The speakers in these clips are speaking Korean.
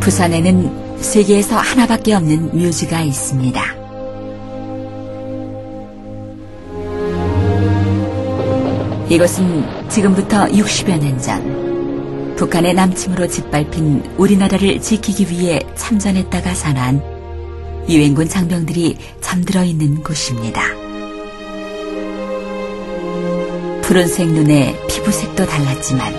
부산에는 세계에서 하나밖에 없는 뮤즈가 있습니다. 이것은 지금부터 60여 년 전 북한의 남침으로 짓밟힌 우리나라를 지키기 위해 참전했다가 산한 유엔군 장병들이 잠들어 있는 곳입니다. 푸른색 눈에 피부색도 달랐지만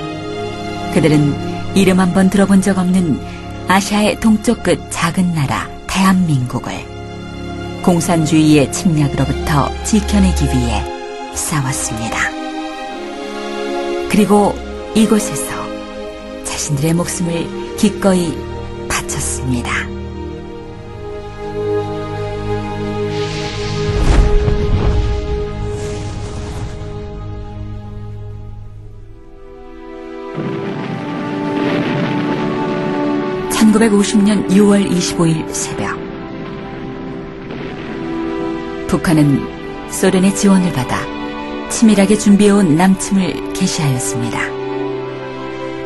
그들은 이름 한번 들어본 적 없는 아시아의 동쪽 끝 작은 나라 대한민국을 공산주의의 침략으로부터 지켜내기 위해 싸웠습니다. 그리고 이곳에서 자신들의 목숨을 기꺼이 바쳤습니다. (1950년 6월 25일) 새벽, 북한은 소련의 지원을 받아 치밀하게 준비해온 남침을 개시하였습니다.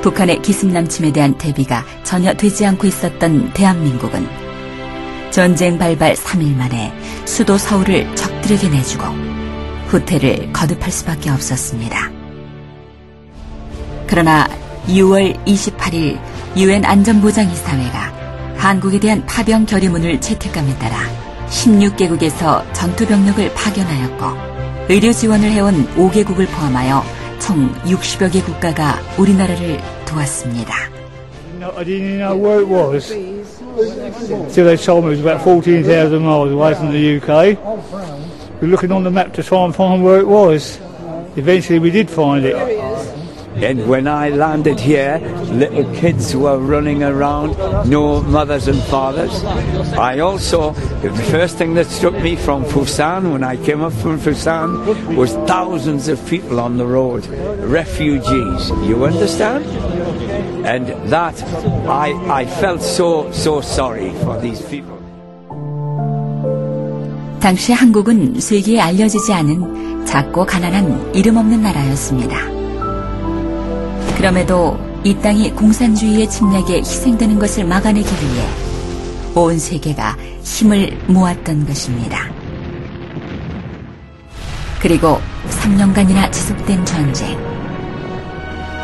북한의 기습 남침에 대한 대비가 전혀 되지 않고 있었던 대한민국은 전쟁 발발 3일 만에 수도 서울을 적들에게 내주고 후퇴를 거듭할 수밖에 없었습니다. 그러나 6월 28일 유엔 안전보장이사회가 한국에 대한 파병 결의문을 채택함에 따라 16개국에서 전투병력을 파견하였고 의료 지원을 해온 5개국을 포함하여 총 60여 개 국가가 우리나라를 도왔습니다. I didn't know where it was. So they told me it was about 14,000 miles away from the UK. We were looking on the map to try and find where it was. Eventually we did find it. And when I landed here, little kids were running around, no mothers and fathers. I also, the first thing that struck me from Busan, when I came up from Busan, was thousands of people on the road, refugees. You understand? And that, I felt so sorry for these people. 당시 한국은 세계에 알려지지 않은 작고 가난한 이름 없는 나라였습니다. 그럼에도 이 땅이 공산주의의 침략에 희생되는 것을 막아내기 위해 온 세계가 힘을 모았던 것입니다. 그리고 3년간이나 지속된 전쟁.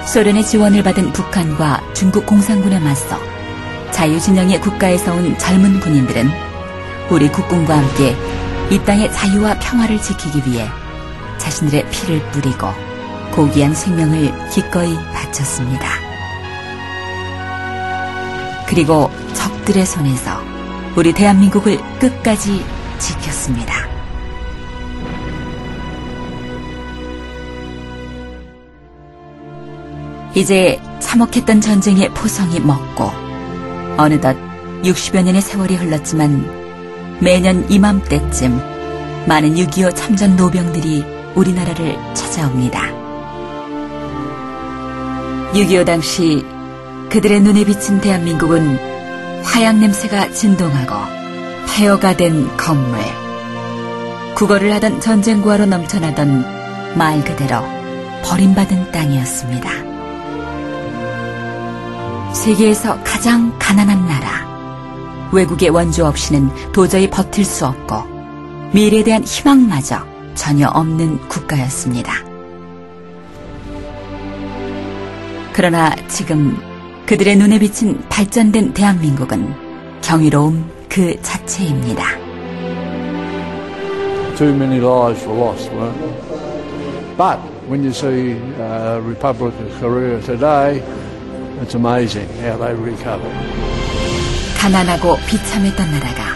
소련의 지원을 받은 북한과 중국 공산군에 맞서 자유진영의 국가에서 온 젊은 군인들은 우리 국군과 함께 이 땅의 자유와 평화를 지키기 위해 자신들의 피를 뿌리고 고귀한 생명을 기꺼이 바쳤습니다. 그리고 적들의 손에서 우리 대한민국을 끝까지 지켰습니다. 이제 참혹했던 전쟁의 포성이 먹고 어느덧 60여 년의 세월이 흘렀지만 매년 이맘때쯤 많은 6.25 참전 노병들이 우리나라를 찾아옵니다. 6.25 당시 그들의 눈에 비친 대한민국은 화약 냄새가 진동하고 폐허가 된 건물, 구걸을 하던 전쟁구화로 넘쳐나던 말 그대로 버림받은 땅이었습니다. 세계에서 가장 가난한 나라, 외국의 원조 없이는 도저히 버틸 수 없고 미래에 대한 희망마저 전혀 없는 국가였습니다. 그러나 지금 그들의 눈에 비친 발전된 대한민국은 경이로움 그 자체입니다. Too many lives were lost, weren't there? But when you see Republic of Korea today, it's amazing how they recovered. 가난하고 비참했던 나라가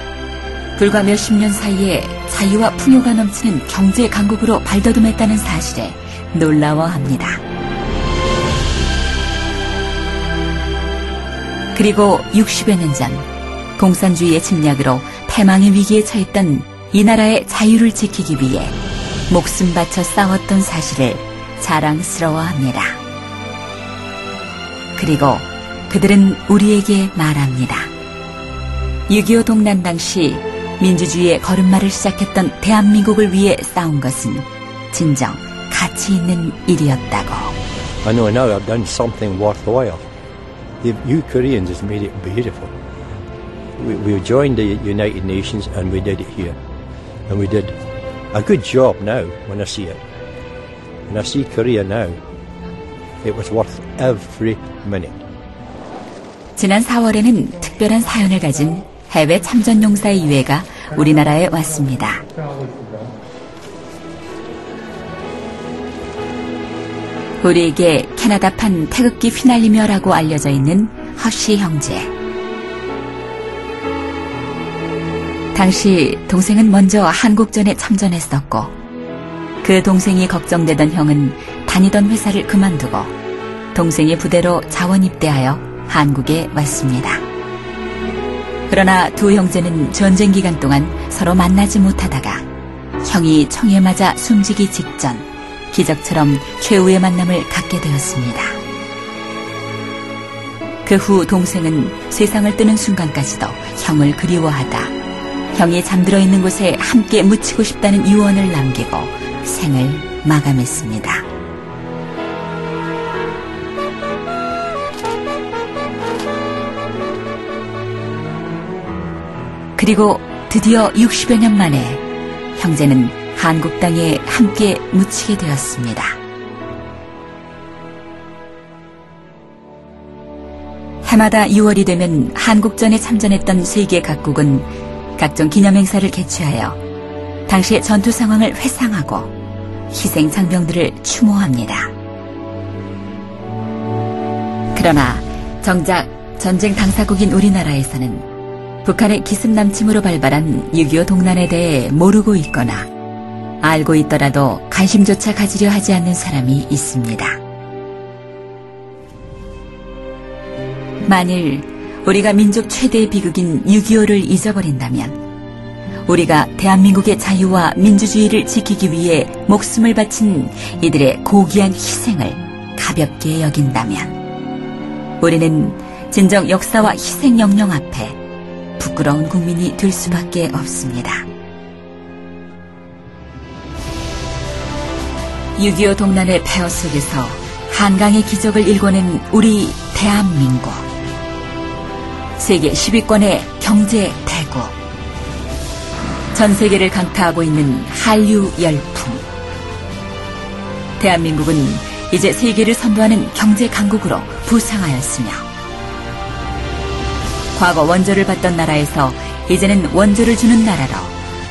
불과 몇십 년 사이에 자유와 풍요가 넘치는 경제 강국으로 발돋움했다는 사실에 놀라워합니다. 그리고 60여 년 전 공산주의의 침략으로 패망의 위기에 처했던 이 나라의 자유를 지키기 위해 목숨 바쳐 싸웠던 사실을 자랑스러워합니다. 그리고 그들은 우리에게 말합니다. 6.25 동란 당시 민주주의의 걸음마를 시작했던 대한민국을 위해 싸운 것은 진정 가치 있는 일이었다고. I know I've done something worthwhile. You Koreans has made it beautiful. We joined the United Nations and we did it here. And we did a good job now when I see it. When I see Korea now, it was worth every minute. 지난 4월에는 특별한 사연을 가진 해외 참전용사의 유해가 우리나라에 왔습니다. 우리에게 캐나다판 태극기 휘날리며라고 알려져 있는 허쉬 형제. 당시 동생은 먼저 한국전에 참전했었고 그 동생이 걱정되던 형은 다니던 회사를 그만두고 동생의 부대로 자원 입대하여 한국에 왔습니다. 그러나 두 형제는 전쟁 기간 동안 서로 만나지 못하다가 형이 총에 맞아 숨지기 직전 기적처럼 최후의 만남을 갖게 되었습니다. 그 후 동생은 세상을 뜨는 순간까지도 형을 그리워하다 형이 잠들어 있는 곳에 함께 묻히고 싶다는 유언을 남기고 생을 마감했습니다. 그리고 드디어 60여 년 만에 형제는 한국 땅에 함께 묻히게 되었습니다. 해마다 6월이 되면 한국전에 참전했던 세계 각국은 각종 기념행사를 개최하여 당시의 전투 상황을 회상하고 희생 장병들을 추모합니다. 그러나 정작 전쟁 당사국인 우리나라에서는 북한의 기습남침으로 발발한 6.25 동란에 대해 모르고 있거나 알고 있더라도 관심조차 가지려 하지 않는 사람이 있습니다. 만일 우리가 민족 최대의 비극인 6.25를 잊어버린다면 우리가 대한민국의 자유와 민주주의를 지키기 위해 목숨을 바친 이들의 고귀한 희생을 가볍게 여긴다면 우리는 진정 역사와 희생 영령 앞에 부끄러운 국민이 될 수밖에 없습니다. 6.25 동란의 폐허 속에서 한강의 기적을 일궈낸 우리 대한민국. 세계 10위권의 경제 대국. 전 세계를 강타하고 있는 한류 열풍. 대한민국은 이제 세계를 선도하는 경제 강국으로 부상하였으며 과거 원조를 받던 나라에서 이제는 원조를 주는 나라로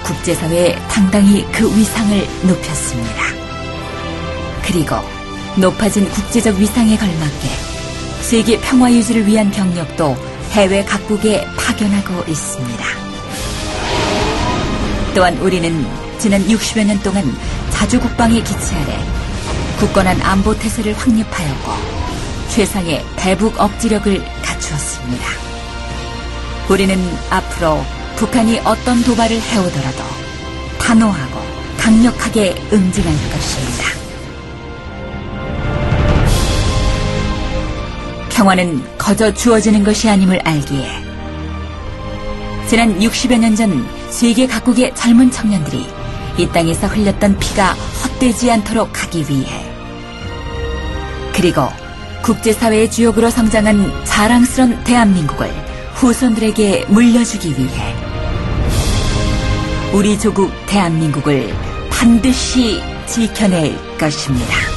국제사회에 당당히 그 위상을 높였습니다. 그리고 높아진 국제적 위상에 걸맞게 세계 평화 유지를 위한 병력도 해외 각국에 파견하고 있습니다. 또한 우리는 지난 60여 년 동안 자주 국방의 기치 아래 굳건한 안보 태세를 확립하였고 최상의 대북 억지력을 갖추었습니다. 우리는 앞으로 북한이 어떤 도발을 해오더라도 단호하고 강력하게 응징할 것입니다. 평화는 거저 주어지는 것이 아님을 알기에 지난 60여 년 전 세계 각국의 젊은 청년들이 이 땅에서 흘렸던 피가 헛되지 않도록 하기 위해 그리고 국제사회의 주역으로 성장한 자랑스러운 대한민국을 후손들에게 물려주기 위해 우리 조국 대한민국을 반드시 지켜낼 것입니다.